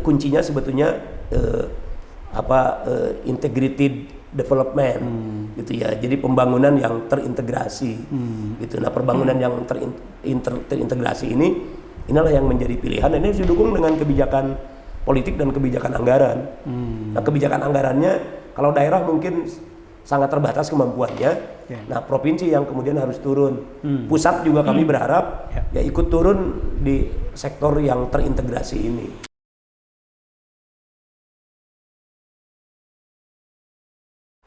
kuncinya sebetulnya integrated development gitu ya. Jadi pembangunan yang terintegrasi gitu. Nah, pembangunan yang terintegrasi inilah yang menjadi pilihan, dan ini harus didukung dengan kebijakan politik dan kebijakan anggaran. Nah, kebijakan anggarannya kalau daerah mungkin sangat terbatas kemampuannya. Nah, provinsi yang kemudian harus turun. Pusat juga kami berharap ya ikut turun di sektor yang terintegrasi ini.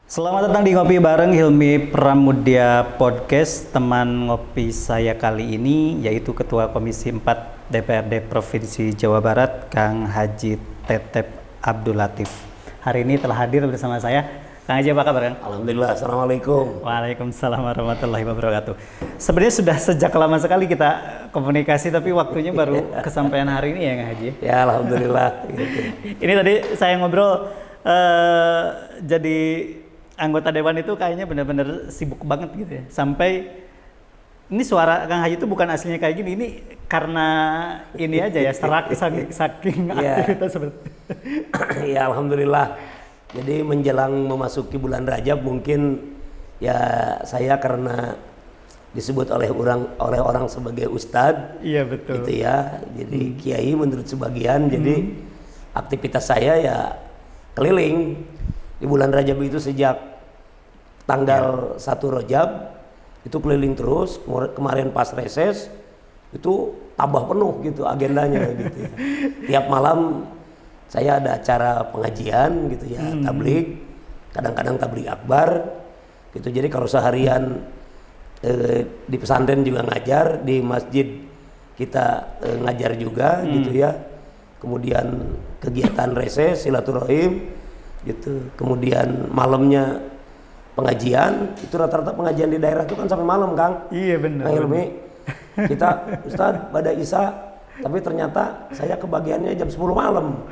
Selamat datang di Ngopi Bareng Hilmi Pramudya Podcast. Teman ngopi saya kali ini yaitu Ketua Komisi 4 DPRD Provinsi Jawa Barat, Kang Haji Tetep Abdul Latif. Hari ini telah hadir bersama saya. Kang Haji, apa kabar, Kang? Alhamdulillah, Assalamualaikum. Waalaikumsalam warahmatullahi wabarakatuh. Sebenarnya sudah sejak lama sekali kita komunikasi, tapi waktunya baru kesampaian hari ini ya, Kang Haji? Ya, Alhamdulillah. Gitu. Ini tadi saya ngobrol, jadi anggota dewan itu kayaknya benar-benar sibuk banget gitu ya. Sampai ini suara Kang Haji itu bukan aslinya kayak gini, ini karena ini aja ya, saking aktivitas seperti. Ya, Alhamdulillah. Jadi menjelang memasuki bulan Rajab mungkin ya saya karena disebut oleh orang sebagai ustadz. Iya, betul. Gitu ya. Jadi kiai menurut sebagian. Jadi aktivitas saya ya keliling di bulan Rajab itu sejak tanggal 1 Rajab itu keliling terus. Kemarin pas reses itu tambah penuh gitu agendanya gitu ya. Tiap malam saya ada acara pengajian gitu ya, tabligh, kadang-kadang tabligh akbar gitu. Jadi kalau seharian di pesantren juga ngajar, di masjid kita ngajar juga gitu ya. Kemudian kegiatan reses, silaturahim gitu. Kemudian malamnya pengajian, itu rata-rata pengajian di daerah itu kan sampai malam, Kang. Iya, benar. Kang Hilmi, kita Ustadz pada Isya, tapi ternyata saya kebagiannya jam 10 malam.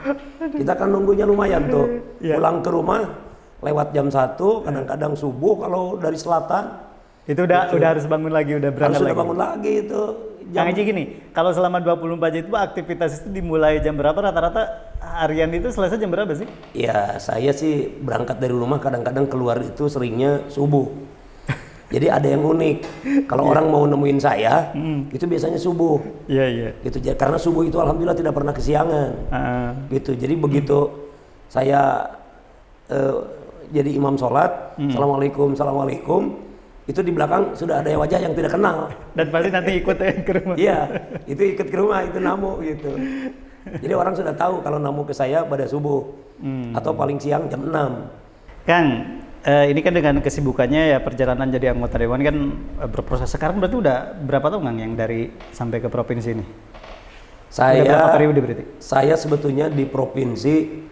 Kita kan nunggunya lumayan tuh. Pulang ke rumah lewat jam 1, kadang-kadang subuh kalau dari selatan. Itu udah harus bangun lagi, udah berangkat lagi. Harus bangun lagi itu. Kang Haji gini, kalau selama 24 jam itu aktivitas itu dimulai jam berapa? Rata-rata harian itu selesai jam berapa sih? Ya, saya sih berangkat dari rumah kadang-kadang keluar itu seringnya subuh. Jadi ada yang unik. Kalau orang mau nemuin saya, itu biasanya subuh. Iya. Gitu. Karena subuh itu alhamdulillah tidak pernah kesiangan. Gitu. Jadi begitu saya jadi imam sholat, assalamualaikum. Itu di belakang sudah ada wajah yang tidak kenal. Dan pasti nanti ikut ke rumah. Iya, itu ikut ke rumah, itu namu gitu. Jadi orang sudah tahu kalau namu ke saya pada subuh atau paling siang jam 6. Kang, ini kan dengan kesibukannya ya perjalanan jadi anggota dewan kan berproses. Sekarang berarti udah berapa tahun, Kang, yang dari sampai ke provinsi ini? Saya berapa periode berarti? Saya sebetulnya di provinsi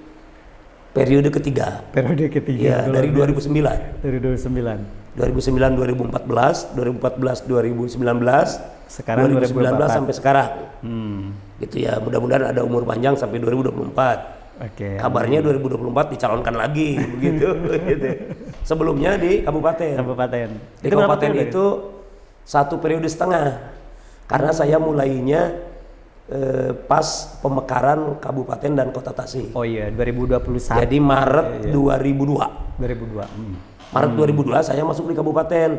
periode ketiga. Periode ketiga. Ya, dari 2009. Dari 2009. 2009 2014, 2014 2019, sekarang 2019 sampai sekarang. Gitu ya, mudah-mudahan ada umur panjang sampai 2024. Oke. Kabarnya 2024 dicalonkan lagi begitu gitu. Sebelumnya di kabupaten. Di kabupaten itu 1 periode setengah. Karena saya mulainya pas pemekaran kabupaten dan kota Tasik. Oh iya, 2021. Jadi Maret 2002. Maret 2002 saya masuk di kabupaten.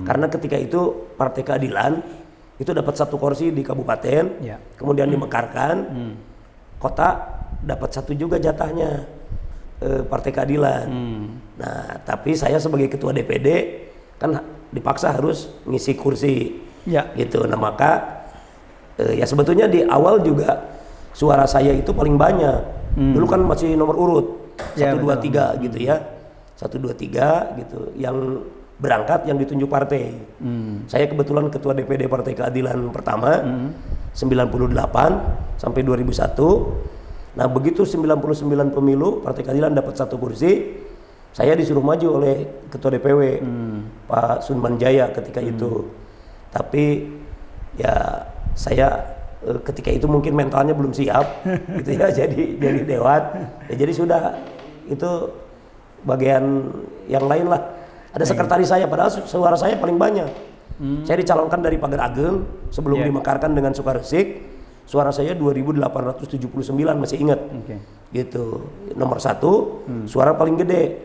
Karena ketika itu Partai Keadilan itu dapat 1 kursi di kabupaten, kemudian dimekarkan, kota dapat 1 juga jatahnya Partai Keadilan. Nah, tapi saya sebagai ketua DPD kan dipaksa harus ngisi kursi, gitu. Nah, maka ya sebetulnya di awal juga suara saya itu paling banyak. Dulu kan masih nomor urut 1, 2, 3 gitu ya. 1, 2, 3 gitu, yang berangkat yang ditunjuk partai. Saya kebetulan ketua DPD Partai Keadilan pertama 98 sampai 2001. Nah, begitu 99 pemilu Partai Keadilan dapat 1 kursi, saya disuruh maju oleh ketua DPW Pak Sunman Jaya ketika itu. Tapi ya saya ketika itu mungkin mentalnya belum siap gitu ya, jadi dewan. Ya, jadi sudah itu bagian yang lain lah. Ada sekretaris saya, padahal suara saya paling banyak. Saya dicalonkan dari Pagar Ageng sebelum dimekarkan dengan Sukaresik. suara saya 2.879 masih ingat. Gitu. Nomor 1, suara paling gede.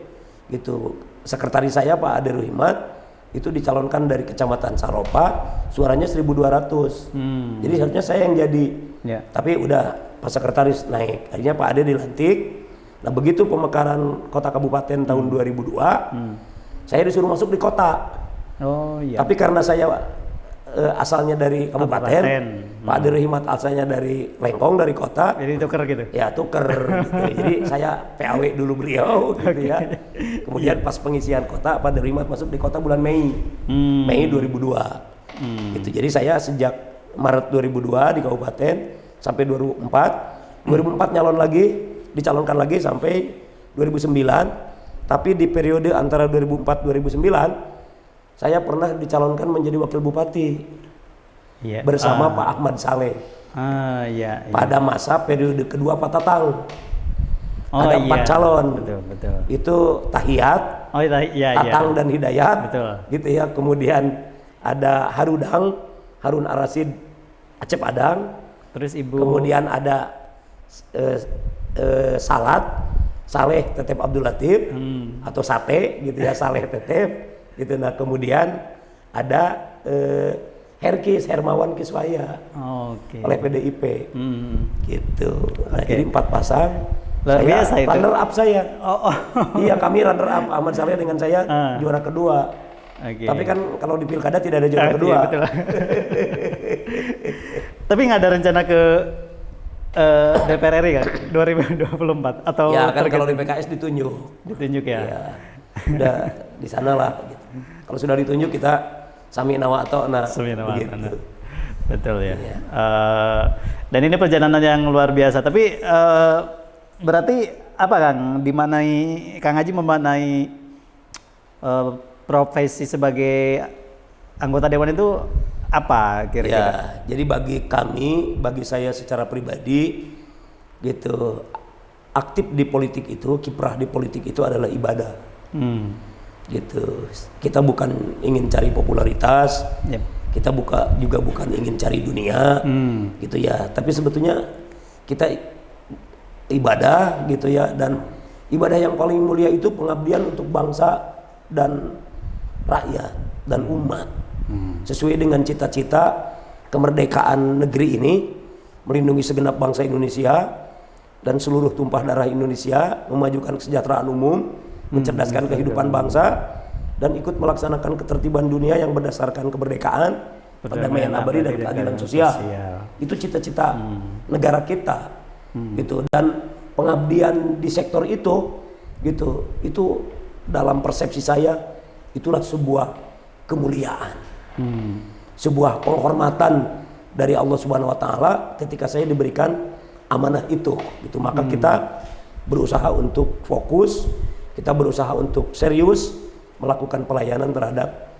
Gitu. Sekretaris saya Pak Ade Ruhimat itu dicalonkan dari Kecamatan Saropa, suaranya 1.200. Jadi seharusnya saya yang jadi. Tapi udah Pak Sekretaris naik. Akhirnya Pak Ade dilantik. Nah, begitu pemekaran kota kabupaten tahun 2002, saya disuruh masuk di kota. Tapi karena saya asalnya dari kabupaten. Pak Ade Ruhimat asalnya dari Lengkong, dari kota. Jadi tuker gitu? Ya tuker. Gitu. Jadi saya PAW dulu beliau gitu ya. Kemudian pas pengisian kota, Pak Ade Ruhimat masuk di kota bulan Mei. Mei 2002. Gitu. Jadi saya sejak Maret 2002 di kabupaten sampai 2004. 2004 dicalonkan lagi sampai 2009. Tapi di periode antara 2004-2009 saya pernah dicalonkan menjadi wakil bupati bersama Pak Ahmad Saleh. Pada masa periode kedua Pak Tatang. Ada 4 calon. Betul. Itu Tahiyat, Tatang dan Hidayat. Gitu ya. Kemudian ada Harun Arasid Acep Adang. Terus Ibu. Kemudian ada Saleh Tetep Abdul Latif atau Sate gitu ya, Saleh Tetep. Gitu. Nah, kemudian ada Herkis Hermawan Kiswaya oleh PDIP. Gitu. Nah, jadi 4 pasang. Luar biasa itu. Runner up saya. Iya, kami runner up. Ahmad Saleh dengan saya juara kedua. Tapi kan kalau di pilkada tidak ada juara kedua. Iya, betul. Tapi nggak ada rencana ke DPR RI kan 2024 atau? Ya kan kalau di PKS ditunjuk ya. Udah di sana lah. Gitu. Kalau sudah ditunjuk kita sami nawa atau begitu. Betul ya. Dan ini perjalanan yang luar biasa. Tapi berarti apa Kang? Kang Haji memanai profesi sebagai anggota dewan itu apa kira-kira? Ya, jadi bagi saya secara pribadi gitu, aktif di politik itu, kiprah di politik itu adalah ibadah. Gitu. Kita bukan ingin cari popularitas, kita juga bukan ingin cari dunia, gitu ya. Tapi sebetulnya kita ibadah, gitu ya. Dan ibadah yang paling mulia itu pengabdian untuk bangsa dan rakyat dan umat. Sesuai dengan cita-cita kemerdekaan negeri ini, melindungi segenap bangsa Indonesia dan seluruh tumpah darah Indonesia, memajukan kesejahteraan umum, mencerdaskan kehidupan bangsa, dan ikut melaksanakan ketertiban dunia yang berdasarkan kemerdekaan, perdamaian abadi dan keadilan sosial. Itu cita-cita negara kita, gitu. Dan pengabdian di sektor itu, gitu, itu dalam persepsi saya itulah sebuah kemuliaan, sebuah penghormatan dari Allah Subhanahu Wa Taala ketika saya diberikan amanah itu, gitu. Maka kita berusaha untuk fokus. Kita berusaha untuk serius melakukan pelayanan terhadap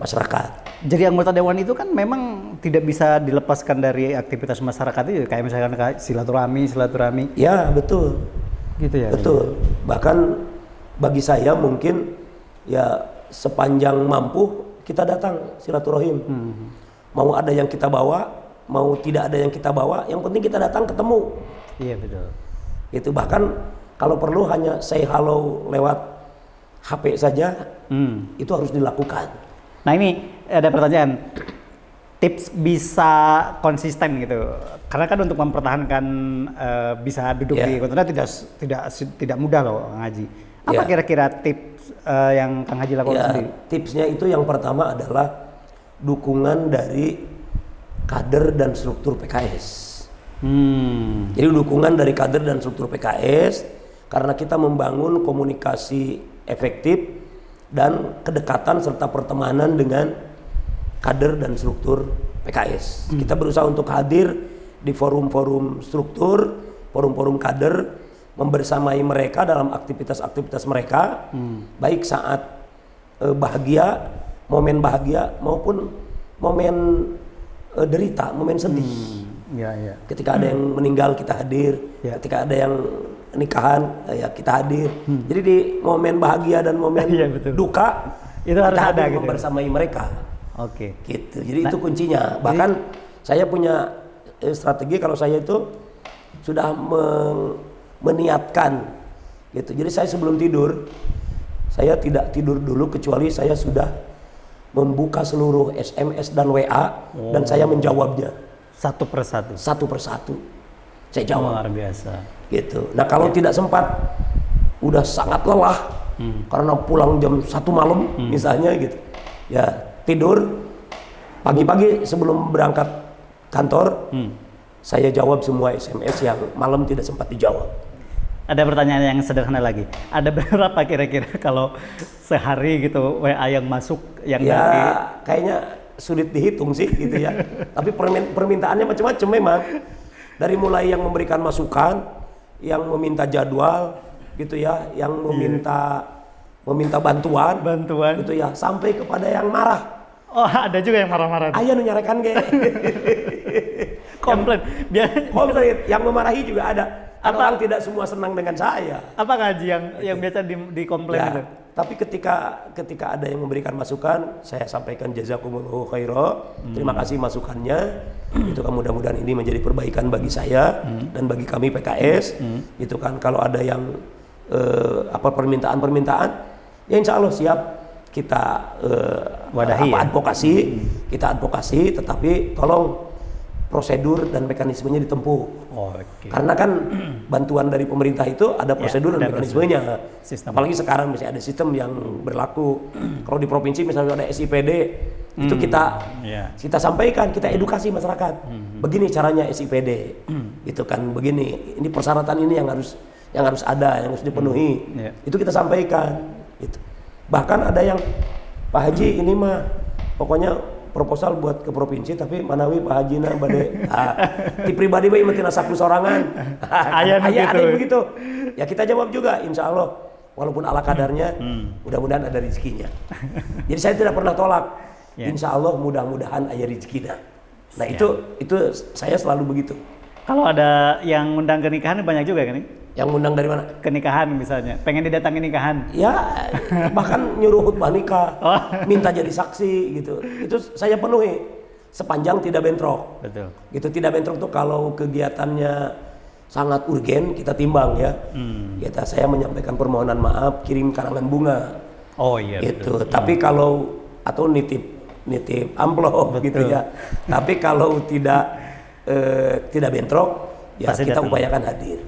masyarakat. Jadi anggota dewan itu kan memang tidak bisa dilepaskan dari aktivitas masyarakat itu, kayak misalkan silaturahmi. Ya, betul. Gitu ya. Betul. Bahkan bagi saya mungkin ya sepanjang mampu kita datang silaturahim. Mau ada yang kita bawa, mau tidak ada yang kita bawa, yang penting kita datang ketemu. Iya, betul. Itu bahkan kalau perlu hanya say hello lewat HP saja, itu harus dilakukan. Nah, ini ada pertanyaan, tips bisa konsisten gitu, karena kan untuk mempertahankan bisa duduk di kontennya tidak mudah loh Kang Haji. Apa kira-kira tips yang Kang Haji lakukan sendiri? Tipsnya itu yang pertama adalah dukungan dari kader dan struktur PKS. Jadi dukungan dari kader dan struktur PKS, karena kita membangun komunikasi efektif dan kedekatan serta pertemanan dengan kader dan struktur PKS. Kita berusaha untuk hadir di forum-forum struktur, forum-forum kader, membersamai mereka dalam aktivitas-aktivitas mereka, baik saat bahagia, momen bahagia maupun momen derita, momen sedih. Ketika ada yang meninggal kita hadir, ketika ada yang nikahan ya kita hadir. Jadi di momen bahagia dan momen duka itu harus ada gitu, membersamai mereka. Gitu. Jadi itu kuncinya. Bahkan saya punya strategi kalau saya itu sudah meniatkan gitu. Jadi saya sebelum tidur, saya tidak tidur dulu kecuali saya sudah membuka seluruh SMS dan WA dan saya menjawabnya satu persatu. Satu persatu saya jawab. Luar biasa. Gitu. Nah kalau tidak sempat, udah sangat lelah karena pulang jam 1 malam misalnya gitu, ya tidur, pagi-pagi sebelum berangkat kantor saya jawab semua SMS yang malam tidak sempat dijawab. Ada pertanyaan yang sederhana lagi. Ada berapa kira-kira kalau sehari gitu WA yang masuk yang ya dari... kayaknya sulit dihitung sih gitu ya. Tapi permintaannya macam-macam memang. Dari mulai yang memberikan masukan, yang meminta jadwal gitu ya, yang meminta bantuan gitu ya, sampai kepada yang marah. Oh, ada juga yang marah-marah. Ayo nyarekan ge. Komplain. Komplain, yang memarahi juga ada. Orang tidak semua senang dengan saya. Apa Haji yang biasa dikomplain ya, itu? Tapi ketika ada yang memberikan masukan, saya sampaikan jazakumullahu khairan. Terima kasih masukannya. Itu kan mudah-mudahan ini menjadi perbaikan bagi saya dan bagi kami PKS. Itu kan kalau ada yang permintaan, ya insya Allah siap kita wadahi, kita advokasi, tetapi tolong prosedur dan mekanismenya ditempuh. Karena kan bantuan dari pemerintah itu ada prosedur dan mekanismenya. Apalagi sekarang masih ada sistem yang berlaku. Kalau di provinsi misalnya ada SIPD, itu kita sampaikan, kita edukasi masyarakat. Begini caranya SIPD, itu kan begini. Ini persyaratan ini yang harus ada, yang harus dipenuhi. Itu kita sampaikan. Gitu. Bahkan ada yang Pak Haji ini mah pokoknya proposal buat ke provinsi tapi manawi Pak Haji na bade di pribadi bae meutina saku sorangan. Ada begitu. Ya kita jawab juga insya Allah walaupun ala kadarnya mudah-mudahan ada rezekinya. Jadi saya tidak pernah tolak. Insya Allah mudah-mudahan ada rezekinya. Nah itu saya selalu begitu. Kalau ada yang undang ke nikahan banyak juga kan? Yang undang dari mana? Ke nikahan misalnya, pengen didatangi nikahan. Ya, bahkan nyuruh khutbah nikah, minta jadi saksi gitu. Itu saya penuhi sepanjang tidak bentrok. Betul. Gitu, tidak bentrok tuh kalau kegiatannya sangat urgen kita timbang ya. Saya menyampaikan permohonan maaf, kirim karangan bunga. Oh iya. Gitu. Betul. Tapi kalau atau nitip amplop gitu ya. Tapi kalau tidak bentrok, ya pasti kita upayakan hadir.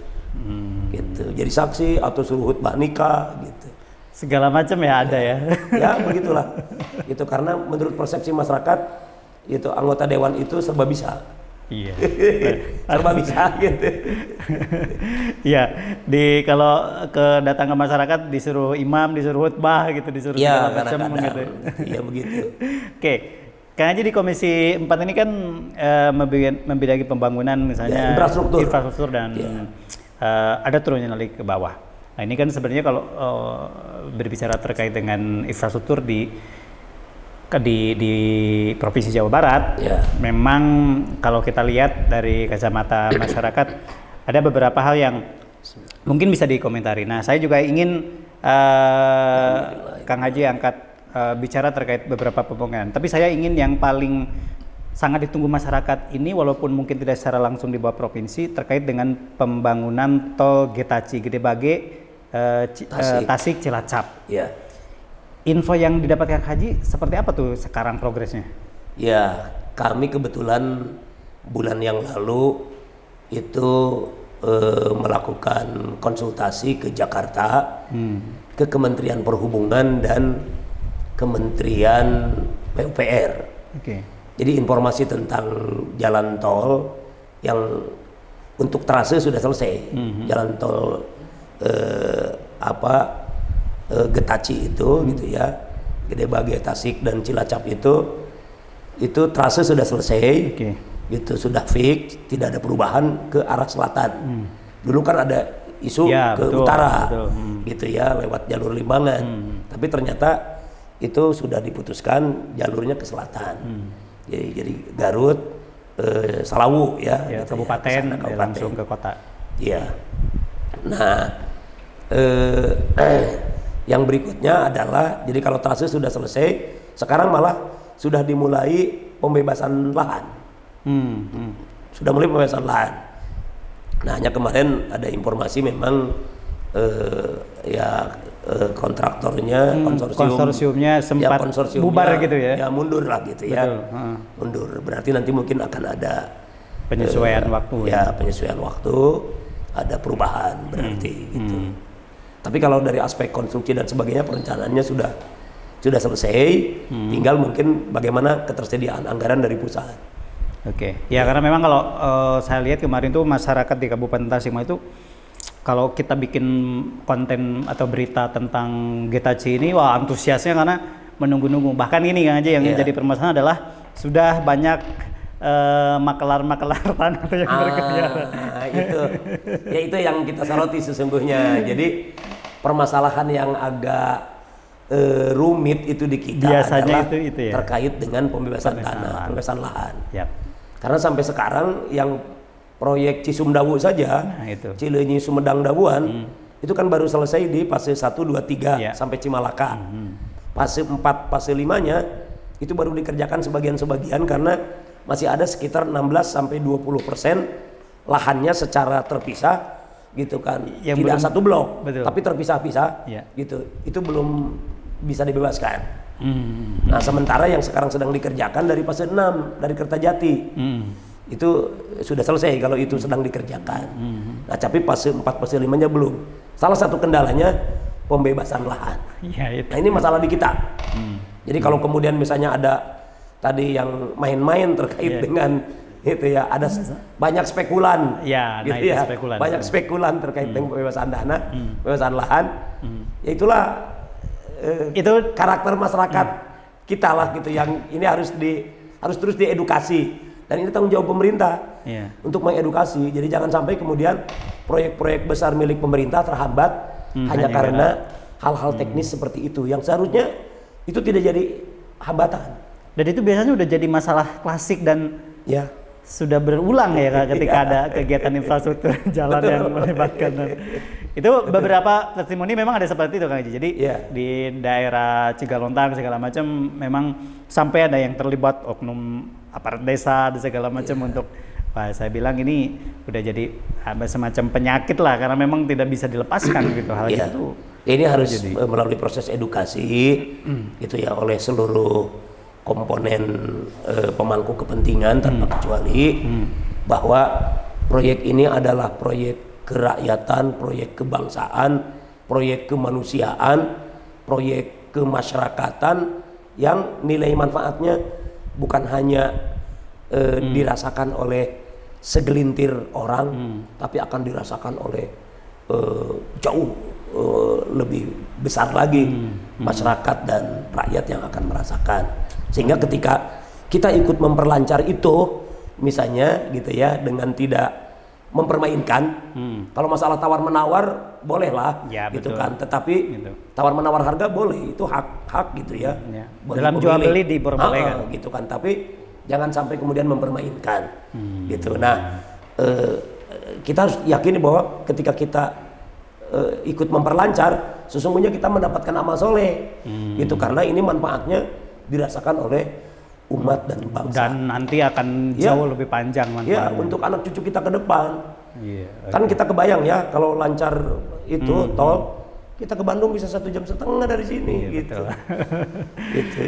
Gitu. Jadi saksi atau suruh khutbah nikah gitu. Segala macam ya ada ya. Ya begitulah. Gitu karena menurut persepsi masyarakat itu anggota dewan itu serba bisa. Iya. Serba bisa gitu. Iya, kalau kedatangan masyarakat disuruh imam, disuruh khutbah gitu, disuruh segala macam gitu. Iya begitu. Oke. Kang Haji di Komisi 4 ini kan membidangi pembangunan misalnya infrastruktur dan ada turunnya nanti ke bawah. Nah ini kan sebenarnya kalau berbicara terkait dengan infrastruktur di Provinsi Jawa Barat, memang kalau kita lihat dari kacamata masyarakat ada beberapa hal yang mungkin bisa dikomentari. Nah saya juga ingin Kang Haji angkat bicara terkait beberapa pembangunan. Tapi saya ingin yang paling sangat ditunggu masyarakat ini walaupun mungkin tidak secara langsung di bawah provinsi terkait dengan pembangunan tol Getaci Gede Bage Tasik Cilacap. Ya. Info yang didapatkan Haji seperti apa tuh sekarang progresnya? Ya, kami kebetulan bulan yang lalu itu melakukan konsultasi ke Jakarta, ke Kementerian Perhubungan dan Kementerian PUPR. Jadi informasi tentang jalan tol yang untuk trase sudah selesai. Jalan tol Getaci itu gitu ya, Gede Bage, Tasik dan Cilacap itu trase sudah selesai. Gitu sudah fix, tidak ada perubahan ke arah selatan. Dulu kan ada isu ke utara. Gitu ya, lewat jalur Limbangan. Tapi ternyata itu sudah diputuskan jalurnya ke selatan. Jadi Garut, Salawu ya, gitu kabupaten, ya, langsung ke kota. Iya. Nah, yang berikutnya adalah jadi kalau trase sudah selesai, sekarang malah sudah dimulai pembebasan lahan. sudah mulai pembebasan lahan. Nah, hanya kemarin ada informasi memang kontraktornya konsorsiumnya sempat bubar gitu ya. Ya mundur lah gitu. Betul. Ya. Mundur. Berarti nanti mungkin akan ada penyesuaian waktu. Ya, penyesuaian waktu, ada perubahan berarti gitu. Tapi kalau dari aspek konstruksi dan sebagainya perencanaannya sudah selesai, tinggal mungkin bagaimana ketersediaan anggaran dari pusat. Oke. Ya, karena memang kalau saya lihat kemarin tuh masyarakat di Kabupaten Tasikmalaya itu kalau kita bikin konten atau berita tentang Getache ini, wah antusiasnya karena menunggu-nunggu. Bahkan ini Kang Haji yang jadi permasalahan adalah sudah banyak makelar-makelar tanah yang berkeliaran. Itu yang kita soroti sesungguhnya. Jadi permasalahan yang agak rumit itu di kita biasanya adalah itu ya? Terkait dengan pembebasan tanah, pembebasan lahan. Yap. Karena sampai sekarang yang proyek Cisumdawu saja, Cileunyi Sumedang Dawuan, itu kan baru selesai di fase 1, 2, 3 sampai Cimalaka. Fase 4, fase 5-nya itu baru dikerjakan sebagian-sebagian karena masih ada sekitar 16-20% lahannya secara terpisah gitu kan. Yang tidak satu blok, tapi terpisah-pisah gitu. Itu belum bisa dibebaskan. Nah, sementara yang sekarang sedang dikerjakan dari fase 6 dari Kertajati. Itu sudah selesai kalau itu sedang dikerjakan. Nah, tapi fase 4, fase 5-nya belum. Salah satu kendalanya pembebasan lahan. Nah, ini masalah di kita. Jadi kalau kemudian misalnya ada tadi yang main-main terkait dengan itu ya, ada banyak spekulan. Gitu ya. Banyak spekulan terkait dengan pembebasan dana, pembebasan lahan. Ya itulah itu karakter masyarakat kita lah gitu, yang ini harus terus diedukasi. Dan ini tanggung jawab pemerintah untuk mengedukasi. Jadi jangan sampai kemudian proyek-proyek besar milik pemerintah terhambat hanya karena hal-hal teknis seperti itu, yang seharusnya itu tidak jadi hambatan. Dan itu biasanya udah jadi masalah klasik dan sudah berulang ya Kak, ketika ada kegiatan infrastruktur jalan yang melibatkan. Itu beberapa testimoni memang ada seperti itu Kang Haji. Jadi di daerah Cigalontang segala macam memang sampai ada yang terlibat oknum aparat desa dan segala macam untuk saya bilang ini udah jadi semacam penyakit lah, karena memang tidak bisa dilepaskan gitu hal itu. Ini harus melalui proses edukasi gitu ya oleh seluruh komponen pemangku kepentingan tanpa kecuali bahwa proyek ini adalah proyek kerakyatan, proyek kebangsaan, proyek kemanusiaan, proyek kemasyarakatan yang nilai manfaatnya bukan hanya dirasakan oleh segelintir orang, tapi akan dirasakan oleh jauh lebih besar lagi masyarakat dan rakyat yang akan merasakan. Sehingga ketika kita ikut memperlancar itu misalnya gitu ya, dengan tidak mempermainkan, kalau masalah tawar menawar bolehlah gitu kan, tetapi tawar menawar harga boleh, itu hak gitu ya, dalam jual beli diperbolehkan gitu kan, tapi jangan sampai kemudian mempermainkan gitu. Nah, kita harus yakini bahwa ketika kita ikut memperlancar, sesungguhnya kita mendapatkan amal soleh gitu, karena ini manfaatnya dirasakan oleh umat dan bangsa, dan nanti akan jauh lebih panjang manfaatnya untuk anak cucu kita ke depan. Kan kita kebayang ya, kalau lancar itu tol, kita ke Bandung bisa 1,5 jam dari sini gitu. Gitu.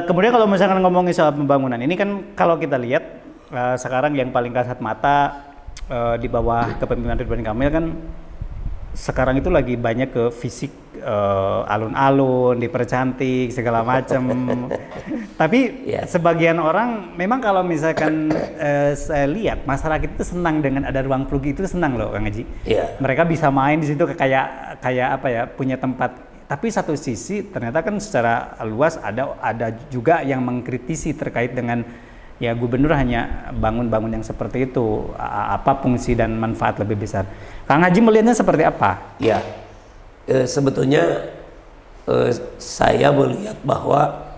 Kemudian kalau misalkan ngomongin soal pembangunan ini kan, kalau kita lihat sekarang yang paling kasat mata di bawah kepemimpinan Ridwan Kamil kan sekarang itu lagi banyak ke fisik, alun-alun dipercantik segala macam. Tapi sebagian orang memang kalau misalkan saya lihat masyarakat itu senang dengan ada ruang publik, itu senang loh Kang Haji. Mereka bisa main di situ kayak apa ya, punya tempat. Tapi satu sisi ternyata kan secara luas ada juga yang mengkritisi terkait dengan ya gubernur hanya bangun-bangun yang seperti itu, apa fungsi dan manfaat lebih besar. Kang Haji melihatnya seperti apa? Ya, sebetulnya saya melihat bahwa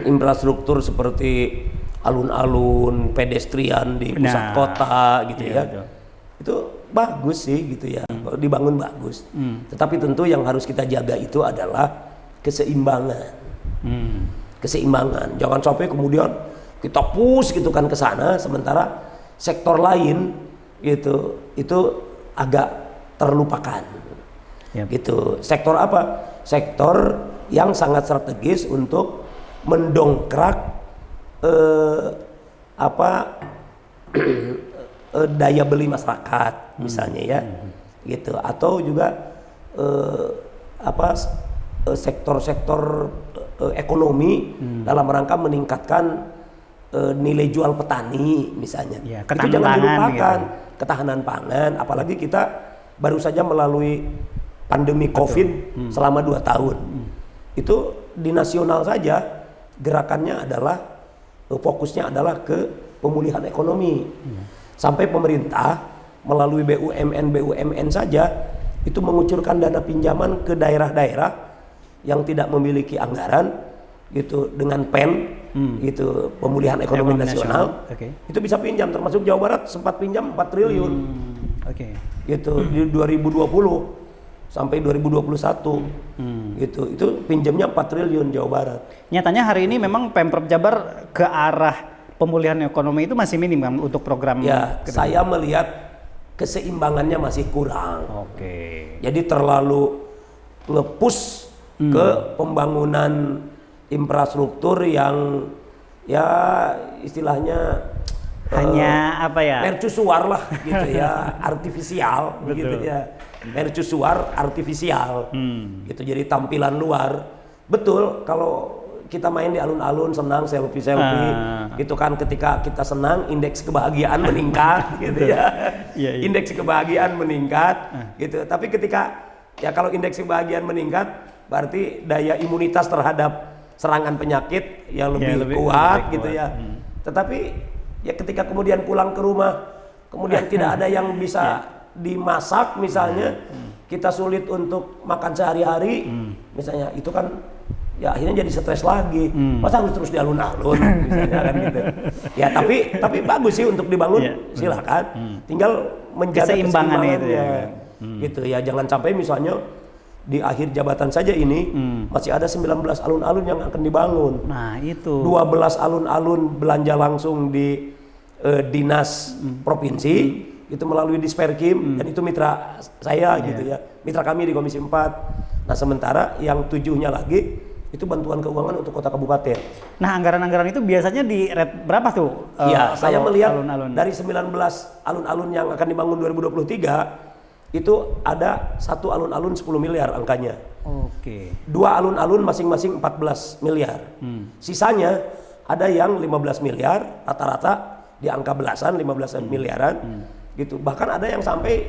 infrastruktur seperti alun-alun, pedestrian di pusat kota gitu itu bagus sih gitu ya, dibangun bagus. Tetapi tentu yang harus kita jaga itu adalah keseimbangan. Keseimbangan, jangan sampai kemudian kita push gitu kan ke sana, sementara sektor lain gitu itu agak terlupakan. Gitu. Sektor apa? Sektor yang sangat strategis untuk mendongkrak daya beli masyarakat misalnya ya, gitu. Atau juga sektor-sektor ekonomi dalam rangka meningkatkan nilai jual petani misalnya. Ya, itu jangan dilupakan gitu. Ketahanan pangan, apalagi kita baru saja melalui pandemi COVID selama 2 tahun. Itu di nasional saja gerakannya adalah fokusnya adalah ke pemulihan ekonomi. Sampai pemerintah melalui BUMN saja itu mengucurkan dana pinjaman ke daerah-daerah yang tidak memiliki anggaran gitu dengan PEN gitu, pemulihan ekonomi nasional. Itu bisa pinjam, termasuk Jawa Barat sempat pinjam 4 triliun gitu di 2020 sampai 2021 gitu, itu pinjamnya 4 triliun Jawa Barat. Nyatanya hari ini memang Pemprov Jabar ke arah pemulihan ekonomi itu masih minim kan untuk program. Ya, saya melihat keseimbangannya masih kurang. Jadi terlalu nge-push ke pembangunan infrastruktur yang ya istilahnya hanya apa ya? Mercusuar lah gitu ya, artifisial gitu ya. Mercusuar artifisial. Gitu, jadi tampilan luar. Betul, kalau kita main di alun-alun senang selfie gitu kan, ketika kita senang indeks kebahagiaan meningkat gitu ya. Indeks kebahagiaan meningkat gitu. Tapi ketika ya kalau indeks kebahagiaan meningkat berarti daya imunitas terhadap serangan penyakit yang lebih kuat gitu ya. Tetapi ya ketika kemudian pulang ke rumah kemudian tidak ada yang bisa dimasak misalnya, kita sulit untuk makan sehari-hari misalnya, itu kan ya akhirnya jadi stres lagi. Masa harus terus di alun-alun misalnya kan gitu. Ya tapi bagus sih untuk dibangun, silakan. Tinggal menjaga keseimbangannya itu ya. Gitu ya, jangan sampai misalnya di akhir jabatan saja ini masih ada 19 alun-alun yang akan dibangun. Nah, itu 12 alun-alun belanja langsung di dinas provinsi itu melalui Disperkim, dan itu mitra saya gitu ya, mitra kami di Komisi 4. Nah, sementara yang 7-nya lagi itu bantuan keuangan untuk kota kabupaten. Nah, anggaran-anggaran itu biasanya di rate berapa tuh? Iya, saya melihat alun-alun dari 19 alun-alun yang akan dibangun 2023 itu ada 1 alun-alun 10 miliar angkanya. 2 alun-alun masing-masing 14 miliar. Sisanya ada yang 15 miliar, rata-rata di angka belasan, 15 miliaran gitu. Bahkan ada yang sampai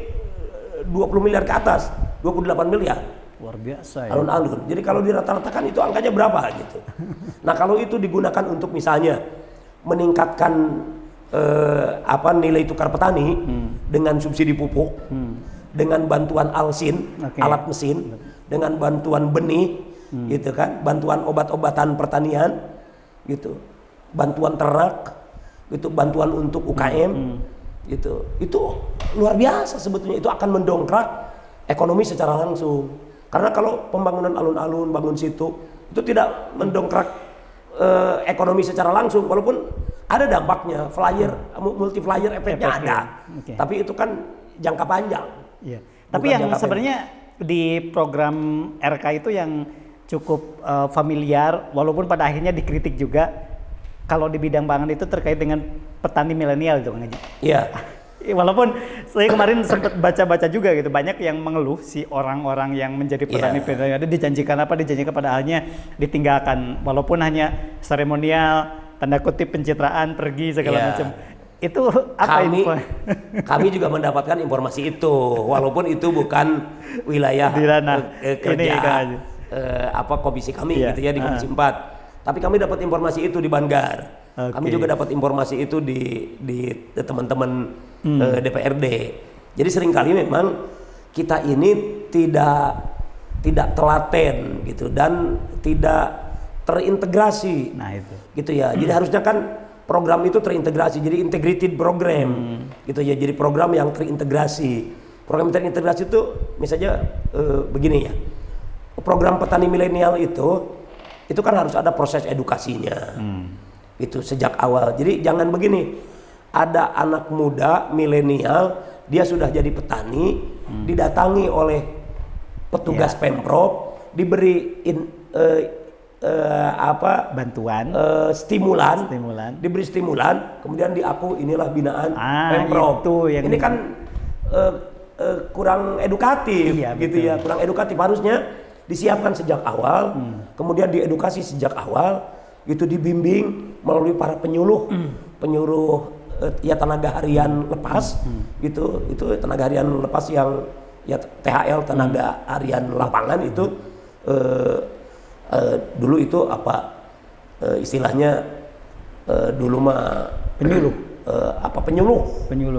20 miliar ke atas, 28 miliar. Luar biasa ya. Alun-alun. Jadi kalau dirata-ratakan itu angkanya berapa gitu. Nah, kalau itu digunakan untuk misalnya meningkatkan nilai tukar petani dengan subsidi pupuk, dengan bantuan alsin, alat mesin, dengan bantuan benih, gitu kan, bantuan obat-obatan pertanian, gitu, bantuan ternak, gitu, bantuan untuk UKM, gitu, itu luar biasa sebetulnya. Itu akan mendongkrak ekonomi secara langsung. Karena kalau pembangunan alun-alun, bangun situ, itu tidak mendongkrak ekonomi secara langsung, walaupun ada dampaknya, multiplier efeknya ada. Tapi itu kan jangka panjang. Tapi yang sebenarnya di program RK itu yang cukup familiar, walaupun pada akhirnya dikritik juga, kalau di bidang pangan itu terkait dengan petani milenial itu, Kang Haji. Iya. Walaupun saya kemarin sempat baca-baca juga gitu, banyak yang mengeluh si orang-orang yang menjadi petani milenial ada dijanjikan pada akhirnya ditinggalkan, walaupun hanya seremonial, tanda kutip pencitraan, pergi segala macam. Itu apa kami juga mendapatkan informasi itu, walaupun itu bukan wilayah kerja komisi kami gitu ya, di Komisi 4. Tapi kami dapat informasi itu di Banggar. Kami juga dapat informasi itu di teman-teman DPRD. Jadi seringkali memang kita ini tidak telaten gitu dan tidak terintegrasi. Nah, itu. Gitu ya. Jadi harusnya kan program itu terintegrasi, jadi integrated program. Gitu ya. Jadi program yang terintegrasi. Program terintegrasi itu misalnya begini ya. Program petani milenial itu kan harus ada proses edukasinya. Itu sejak awal. Jadi jangan begini, ada anak muda milenial dia sudah jadi petani, didatangi oleh petugas Pemprov, diberi bantuan, stimulan, diberi stimulan, kemudian diaku inilah binaan Pemprov. Ini kan kurang edukatif, gitu ya, kurang edukatif. Harusnya disiapkan sejak awal, kemudian diedukasi sejak awal. Itu dibimbing melalui para penyuluh ya tenaga harian lepas gitu, itu tenaga harian lepas yang ya THL, tenaga harian lapangan itu dulu itu istilahnya dulu mah penyuluh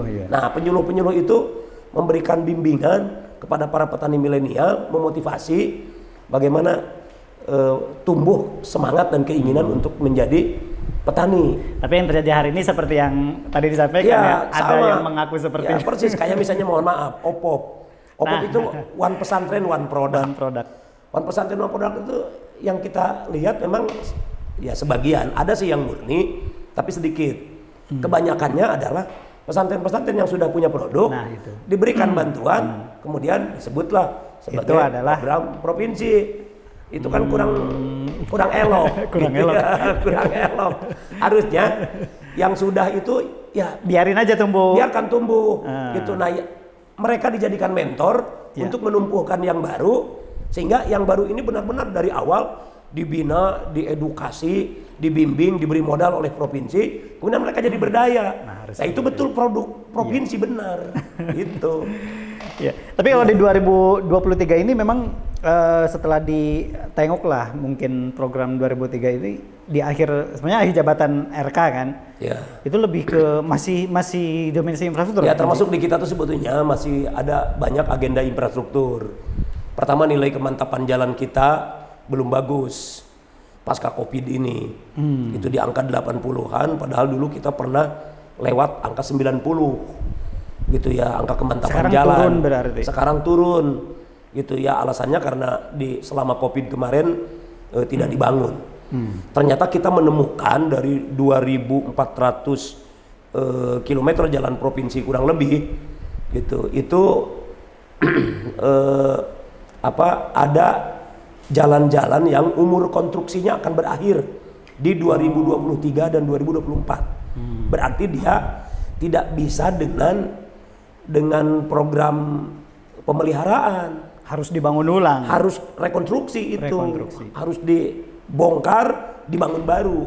ya. Nah, penyuluh itu memberikan bimbingan kepada para petani milenial, memotivasi bagaimana tumbuh semangat dan keinginan untuk menjadi petani. Tapi yang terjadi hari ini seperti yang tadi disampaikan ada yang mengaku seperti itu. Persis, kayak misalnya mohon maaf, OPOP itu one pesantren one product. One pesantren one product itu yang kita lihat memang ya sebagian, ada sih yang murni, tapi sedikit. Kebanyakannya adalah pesantren-pesantren yang sudah punya produk, diberikan bantuan, kemudian disebutlah sebagai program provinsi. Itu kan kurang elok. kurang elok. Harusnya yang sudah itu ya biarin aja tumbuh. Biarkan tumbuh. Gitu. Nah, mereka dijadikan mentor untuk menumbuhkan yang baru, sehingga yang baru ini benar-benar dari awal dibina, diedukasi, dibimbing, diberi modal oleh provinsi, kemudian mereka jadi berdaya. Nah, itu betul produk provinsi benar. Gitu. Ya. Tapi kalau di 2023 ini memang setelah ditengok lah mungkin program 2003 ini di akhir sebenarnya akhir jabatan RK kan, itu lebih ke masih dominasi infrastruktur. Ya, termasuk di kita tuh sebetulnya masih ada banyak agenda infrastruktur. Pertama, nilai kemantapan jalan kita belum bagus pasca Covid ini. Itu di angka 80-an, padahal dulu kita pernah lewat angka 90 gitu ya, angka kemantapan jalan. Turun berarti. Sekarang turun gitu ya, alasannya karena selama Covid kemarin tidak dibangun. Ternyata kita menemukan dari 2.400 kilometer jalan provinsi kurang lebih gitu, itu ada jalan-jalan yang umur konstruksinya akan berakhir di 2023 dan 2024. Berarti dia tidak bisa dengan program pemeliharaan. Harus dibangun ulang. Harus rekonstruksi itu. Harus dibongkar, dibangun baru.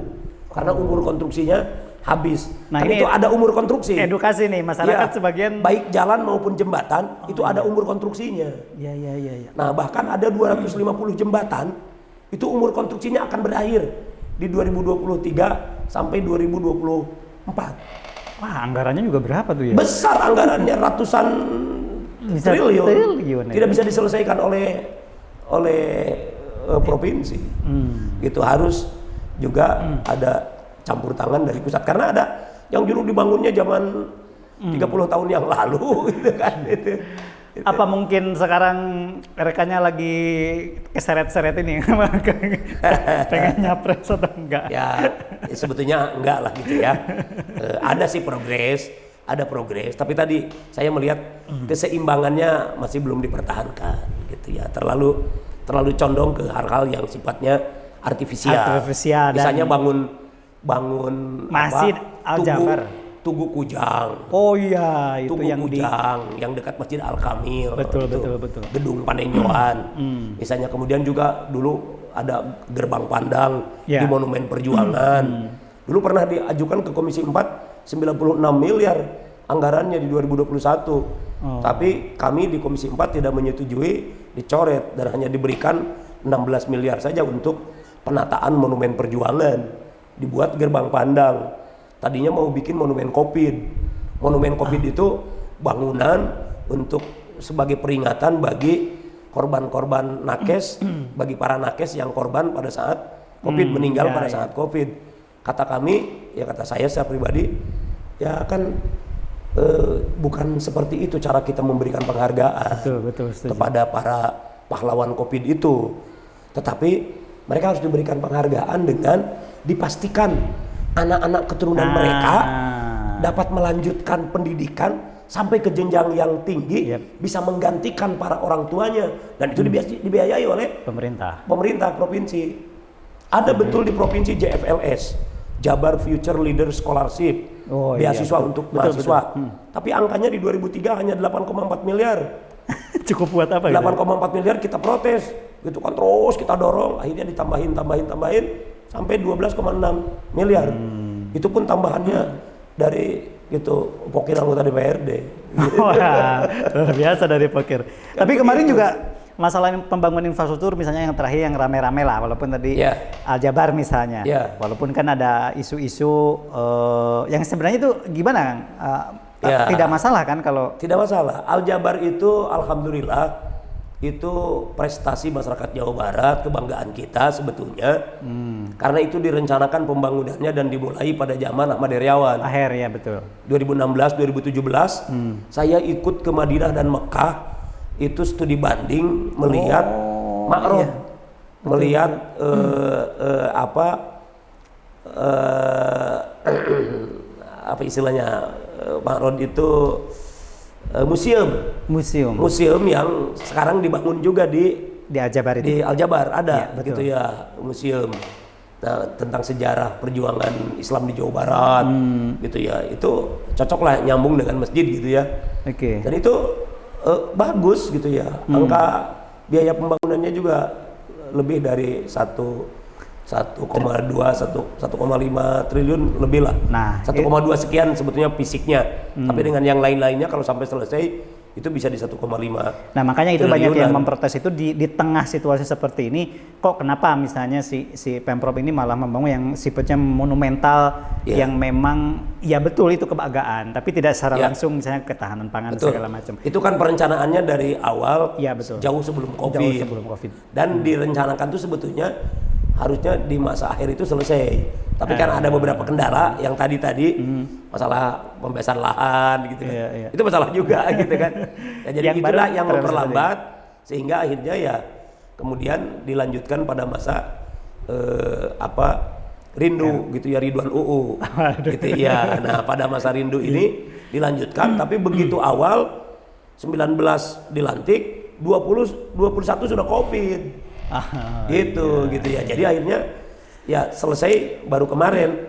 Karena umur konstruksinya habis. Nah, kan itu ada umur konstruksi. Edukasi nih masyarakat sebagian. Baik jalan maupun jembatan itu ada umur konstruksinya. Iya. Nah, bahkan ada 250 jembatan itu umur konstruksinya akan berakhir di 2023 sampai 2024. Wah, anggarannya juga berapa tuh ya? Besar anggarannya, ratusan triliun. Tidak bisa diselesaikan oleh provinsi. Gitu, harus juga ada campur tangan dari pusat, karena ada yang dulu dibangunnya zaman 30 tahun yang lalu gitu kan. Apa mungkin sekarang rekannya lagi keseret-seret ini pengen nyapres atau enggak? Ya sebetulnya enggak lah gitu ya. Ada sih progres, tapi tadi saya melihat keseimbangannya masih belum dipertahankan gitu ya. Terlalu condong ke hal-hal yang sifatnya artifisial. Misalnya bangun Masjid Al-Jabar. Tugu Kujang. Oh iya, itu Tugu yang Kujang yang dekat Masjid Al-Kamil. Betul. Gedung Panenjoan. Misalnya kemudian juga dulu ada Gerbang Pandang di Monumen Perjuangan. Dulu pernah diajukan ke Komisi 4 96 miliar anggarannya di 2021. Tapi kami di Komisi 4 tidak menyetujui, dicoret dan hanya diberikan 16 miliar saja untuk penataan Monumen Perjuangan. Dibuat Gerbang Pandang. Tadinya mau bikin monumen Covid. Monumen Covid itu bangunan untuk sebagai peringatan bagi korban-korban nakes, bagi para nakes yang korban pada saat Covid, meninggal pada saat Covid. Kata kami, kata saya secara pribadi, ya kan bukan seperti itu cara kita memberikan penghargaan kepada para pahlawan Covid itu. Tetapi mereka harus diberikan penghargaan dengan dipastikan anak-anak keturunan mereka dapat melanjutkan pendidikan sampai ke jenjang yang tinggi, bisa menggantikan para orang tuanya, dan itu dibiayai oleh pemerintah provinsi. Ada betul di provinsi JFLS, Jabar Future Leader Scholarship, beasiswa untuk mahasiswa. Tapi angkanya di 2003 hanya 8,4 miliar. Cukup buat apa? 8,4 miliar kita protes, gitu kan, terus kita dorong, akhirnya ditambahin sampai 12,6 miliar. Itu pun tambahannya dari gitu pokir anggota DPRD. Wah, luar biasa dari pokir. Tapi kemarin juga masalah pembangunan infrastruktur misalnya yang terakhir yang rame-rame lah, walaupun tadi Aljabar misalnya, walaupun kan ada isu-isu yang sebenarnya itu gimana? Tidak masalah kan kalau? Tidak masalah. Aljabar itu alhamdulillah itu prestasi masyarakat Jawa Barat, kebanggaan kita sebetulnya. Karena itu direncanakan pembangunannya dan dimulai pada zaman Ahmad Heriawan. Ya betul. 2016, 2017 saya ikut ke Madinah dan Mekah, itu studi banding melihat Ma'rod, melihat apa istilahnya, Ma'rod itu museum yang sekarang dibangun juga di Aljabar itu. Di Aljabar ada gitu ya, museum. Nah, tentang sejarah perjuangan Islam di Jawa Barat gitu ya. Itu cocok lah, nyambung dengan masjid gitu ya. Dan itu bagus gitu ya. Angka biaya pembangunannya juga lebih dari 1,5 triliun lebih lah. 1,2 sekian sebetulnya fisiknya. Tapi dengan yang lain-lainnya kalau sampai selesai itu bisa di 1,5. Nah, makanya itu banyak yang memprotes itu di tengah situasi seperti ini, kok kenapa misalnya si Pemprov ini malah membangun yang sifatnya monumental, yang memang ya betul itu kebanggaan, tapi tidak secara langsung misalnya ketahanan pangan segala macam. Itu kan perencanaannya dari awal, jauh sebelum COVID. Dan direncanakan itu sebetulnya harusnya di masa akhir itu selesai. Tapi kan ada beberapa kendala yang tadi masalah pembebasan lahan gitu kan. Itu masalah juga gitu kan. Ya, jadi itulah yang memperlambat sehingga akhirnya ya kemudian dilanjutkan pada masa rindu gitu ya, Ridwan UU gitu ya. Nah, pada masa rindu ini dilanjutkan, tapi begitu awal 19 dilantik, 21 sudah COVID. Gitu ya. Jadi akhirnya ya selesai baru kemarin,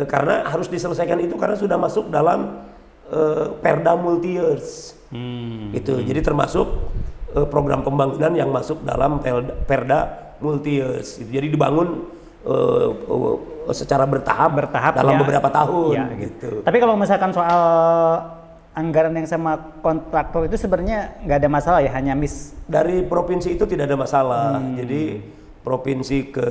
karena harus diselesaikan itu karena sudah masuk dalam Perda multi years. Gitu. Jadi termasuk program pembangunan yang masuk dalam Perda multi years. Gitu. Jadi dibangun secara bertahap dalam beberapa tahun gitu. Tapi kalau misalkan soal anggaran yang sama kontraktor itu sebenarnya nggak ada masalah ya, hanya dari provinsi itu tidak ada masalah. Jadi provinsi ke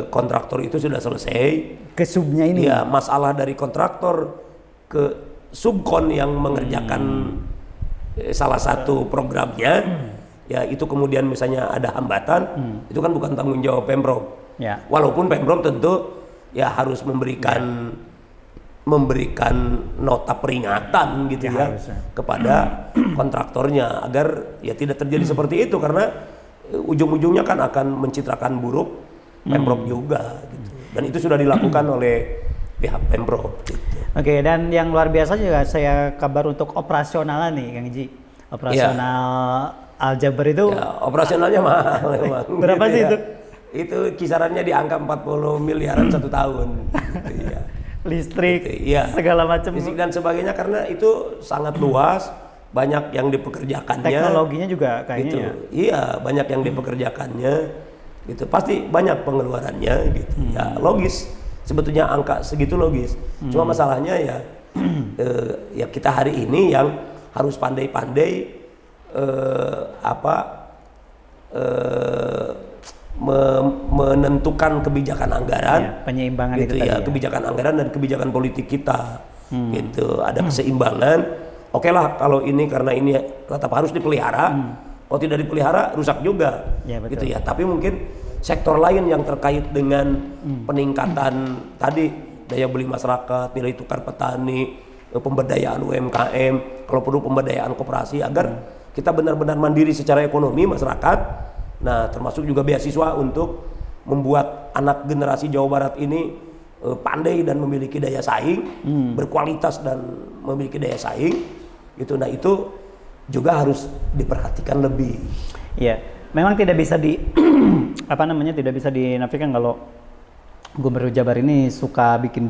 kontraktor itu sudah selesai. Ke subnya ini? Ya, masalah dari kontraktor ke subkon yang mengerjakan salah satu programnya, ya itu kemudian misalnya ada hambatan, itu kan bukan tanggung jawab Pemprov. Walaupun Pemprov tentu ya harus memberikan nota peringatan gitu ya kepada kontraktornya agar ya tidak terjadi seperti itu, karena ujung-ujungnya kan akan mencitrakan buruk Pemprov juga gitu. Dan itu sudah dilakukan oleh pihak Pemprov gitu. Oke, dan yang luar biasa juga saya kabar untuk operasionalnya nih Kang Iji. Operasional Aljabar itu operasionalnya mahal memang. Berapa gitu sih ya. itu? Itu kisarannya di angka 40 miliaran 1 tahun gitu ya. Listrik, segala macam, listrik dan sebagainya, karena itu sangat luas, banyak yang dipekerjakannya. Teknologinya juga kayaknya gitu. Iya, banyak yang dipekerjakannya gitu. Pasti banyak pengeluarannya gitu. Ya logis, sebetulnya angka segitu logis. Cuma masalahnya ya ya kita hari ini yang harus pandai-pandai menentukan kebijakan anggaran, penyeimbangan gitu itu ya, tadi kebijakan anggaran dan kebijakan politik kita, gitu. Ada keseimbangan. Oke lah, kalau ini karena ini tetap harus dipelihara. Kalau tidak dipelihara rusak juga, gitu ya. Tapi mungkin sektor lain yang terkait dengan peningkatan tadi daya beli masyarakat, nilai tukar petani, pemberdayaan UMKM, kalau perlu pemberdayaan koperasi agar kita benar-benar mandiri secara ekonomi masyarakat. Nah, termasuk juga beasiswa untuk membuat anak generasi Jawa Barat ini pandai dan memiliki daya saing, berkualitas dan memiliki daya saing, gitu. Nah itu juga harus diperhatikan lebih. Iya, memang tidak bisa tidak bisa dinafikan kalau Gubernur Jabar ini suka bikin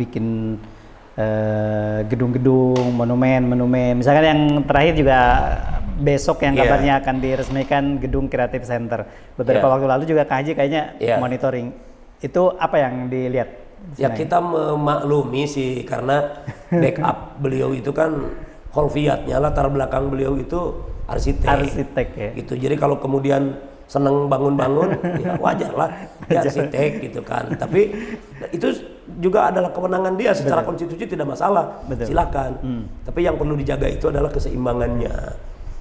gedung-gedung, monumen. Misalkan yang terakhir juga besok yang kabarnya akan diresmikan gedung Creative Center. Beberapa waktu lalu juga Kak Haji kayaknya monitoring. Itu apa yang dilihat? Ya kita memaklumi sih karena backup beliau itu kan kholfiyatnya, latar belakang beliau itu arsitek ya. Gitu. Jadi kalau kemudian seneng bangun-bangun ya wajar lah dia arsitek gitu kan. Tapi itu juga adalah kewenangan dia secara konstitusi, tidak masalah. Silakan. Tapi yang perlu dijaga itu adalah keseimbangannya.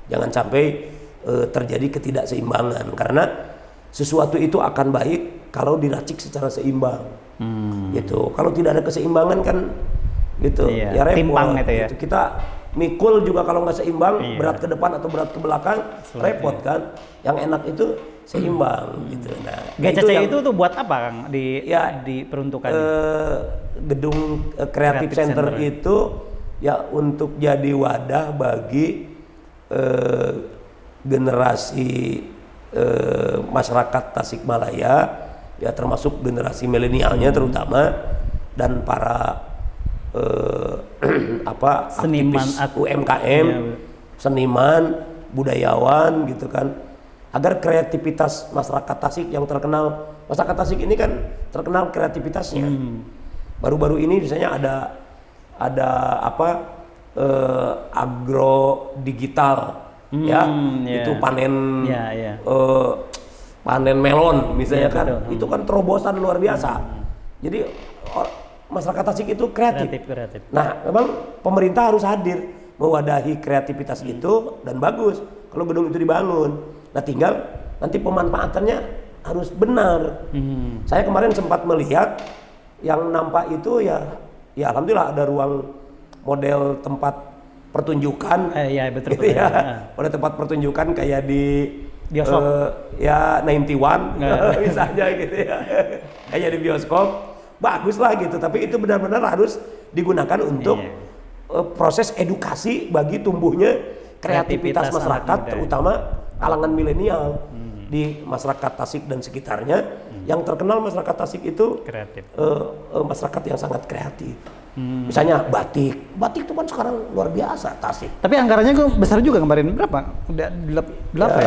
Jangan sampai terjadi ketidakseimbangan karena sesuatu itu akan baik kalau diracik secara seimbang. Gitu. Kalau tidak ada keseimbangan kan gitu ya repot. Timpang gitu ya. Gitu. Kita mikul juga kalau nggak seimbang, berat ke depan atau berat ke belakang, repot kan. Yang enak itu seimbang gitu. Nah, GCC itu tuh buat apa Kang diperuntukkan? Gedung Creative Center itu ya untuk jadi wadah bagi generasi masyarakat Tasikmalaya, ya termasuk generasi milenialnya terutama, dan para aktivis UMKM, seniman, budayawan gitu kan, agar kreativitas masyarakat Tasik yang terkenal, masyarakat Tasik ini kan terkenal kreativitasnya. Baru-baru ini misalnya ada agro digital itu panen panen melon misalnya kan, itu kan terobosan luar biasa. Jadi masyarakat Tasik itu kreatif. Nah, memang pemerintah harus hadir mewadahi kreativitas itu, dan bagus kalau gedung itu dibangun. Nah, tinggal nanti pemanfaatannya harus benar. Saya kemarin sempat melihat yang nampak itu ya alhamdulillah ada ruang model tempat pertunjukan. Betul. Model tempat pertunjukan kayak di bioskop. 91 misalnya gitu ya. Kayak di bioskop. Bagus lah gitu, tapi itu benar-benar harus digunakan untuk proses edukasi bagi tumbuhnya kreativitas masyarakat, terutama kalangan milenial di masyarakat Tasik dan sekitarnya. Yang terkenal masyarakat Tasik itu kreatif, masyarakat yang sangat kreatif. Misalnya batik itu kan sekarang luar biasa Tasik. Tapi anggarannya besar juga kemarin, berapa? Udah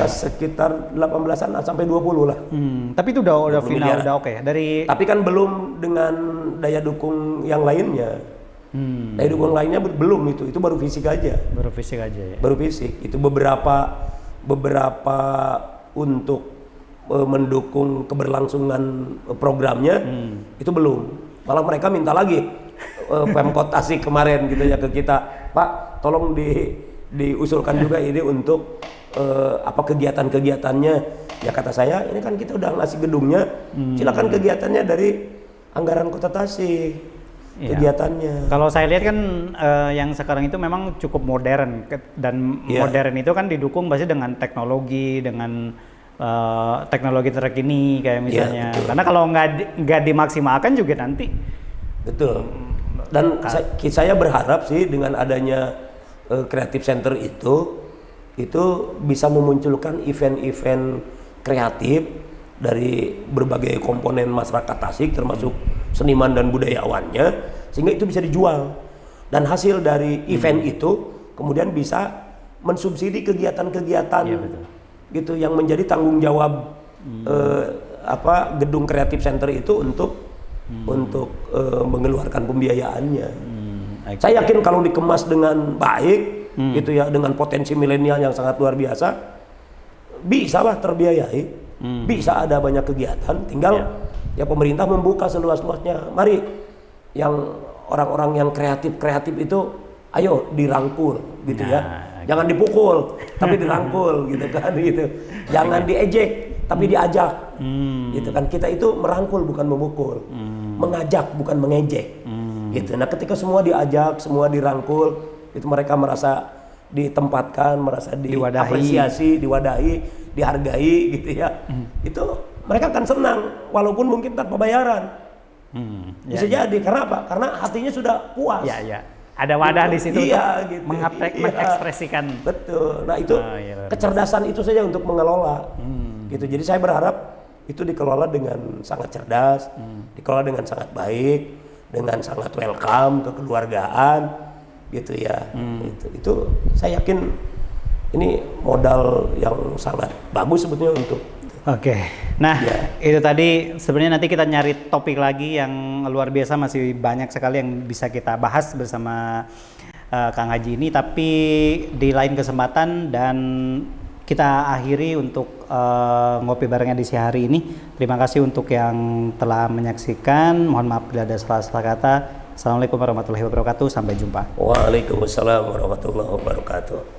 sekitar 18-an sampai 20 lah. Tapi itu udah final, udah oke. Tapi kan belum dengan daya dukung yang lainnya. Daya dukung lainnya belum, itu baru fisik aja. Baru fisik. Itu beberapa untuk mendukung keberlangsungan programnya itu belum. Malah mereka minta lagi. Pemkot Tasik kemarin gitu ya ke kita, Pak, tolong diusulkan juga ini untuk kegiatan-kegiatannya. Ya kata saya, ini kan kita udah ngasih gedungnya, silakan kegiatannya dari anggaran Kota Tasik. Kegiatannya. Kalau saya lihat kan yang sekarang itu memang cukup modern, dan modern itu kan didukung pasti dengan teknologi terkini kayak misalnya. Karena kalau nggak dimaksimalkan juga nanti. Betul. Dan saya berharap sih dengan adanya Creative Center itu bisa memunculkan event-event kreatif dari berbagai komponen masyarakat Tasik, termasuk seniman dan budayawannya, sehingga itu bisa dijual. Dan hasil dari event itu kemudian bisa mensubsidi kegiatan-kegiatan gitu yang menjadi tanggung jawab gedung Creative Center itu untuk mengeluarkan pembiayaannya. Saya yakin kalau dikemas dengan baik, gitu ya, dengan potensi milenial yang sangat luar biasa, bisa lah terbiayai, bisa ada banyak kegiatan. Tinggal ya pemerintah membuka seluas-luasnya. Mari yang orang-orang yang kreatif itu, ayo dirangkul, gitu ya. Jangan dipukul, tapi dirangkul, gitu kan, gitu. Jangan diejek, tapi diajak, gitu kan. Kita itu merangkul bukan memukul, mengajak bukan mengejek, gitu. Nah, ketika semua diajak, semua dirangkul, itu mereka merasa ditempatkan, merasa diapresiasi, diwadahi, dihargai, gitu ya. Itu mereka akan senang, walaupun mungkin tanpa bayaran, Bisa jadi karena apa? Karena hatinya sudah puas. Ya. Ada wadah di situ untuk mengekspresikan. Betul. Nah itu kecerdasan itu saja untuk mengelola. Gitu. Jadi saya berharap itu dikelola dengan sangat cerdas, dikelola dengan sangat baik, dengan sangat welcome, kekeluargaan, gitu ya. Itu saya yakin ini modal yang sangat bagus sebetulnya untuk. Oke, nah itu tadi sebenarnya nanti kita nyari topik lagi yang luar biasa, masih banyak sekali yang bisa kita bahas bersama Kang Haji ini, tapi di lain kesempatan. Dan kita akhiri untuk ngopi bareng edisi hari ini. Terima kasih untuk yang telah menyaksikan. Mohon maaf bila ada salah-salah kata. Assalamualaikum warahmatullahi wabarakatuh. Sampai jumpa. Waalaikumsalam warahmatullahi wabarakatuh.